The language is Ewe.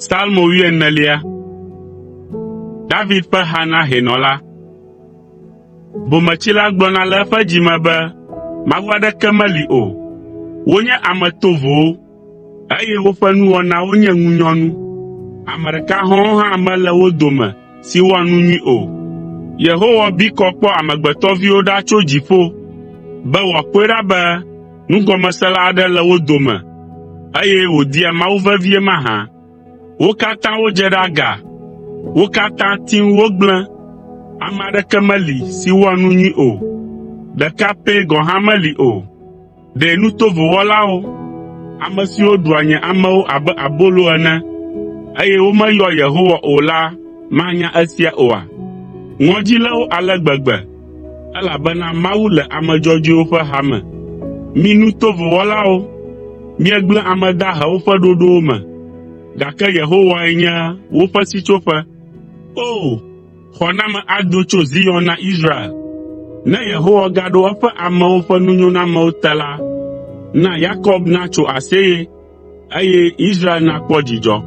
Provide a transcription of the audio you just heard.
Salmo 14. David ƒe ha na hɛnɔla. Bometsila gblɔna le eƒe dzime be Mawu aɖeke meli o. Wonye ame tovowo, eye woƒe nuwɔnawo nye ŋunyɔnu. Ame ɖeka hɔ̃ɔ hã mele wo dome si wɔ nu nyui o. Yehowa bi kɔ kpɔ amegbetɔviwo ɖa tso dziƒo, be wòakpɔe ɖa be nugɔmesela aɖe le wo dome, eye wòdia Mawu vevie mahã. Wo katã wodze ɖe aga, wo katã tim wogblẽ. Ame aɖeke meli si wɔ nu nyui o, ɖeka pɛ gɔ̃ hã meli o. Ɖe nu tovo wɔlawo, ame siwo ɖua nye amewo abe abolo ene, eye womeyɔ Yehowa o la manya esia oa? Ŋɔdzi lé wo ale gbegbe, elabena Mawu le ame dzɔdzɔewo ƒe hame. Mi nu tovo wɔlawo, miegblẽ ame dahewo ƒe ɖoɖowo me, gake Yehowae nye woƒe sitsoƒe. O, xɔname ado tso Zion na Israel. Ne Yehowa gaɖo eƒe amewo ƒe nunyonamewo te la, na Yakob natso aseye, eye Israel nakpɔ dzidzɔ.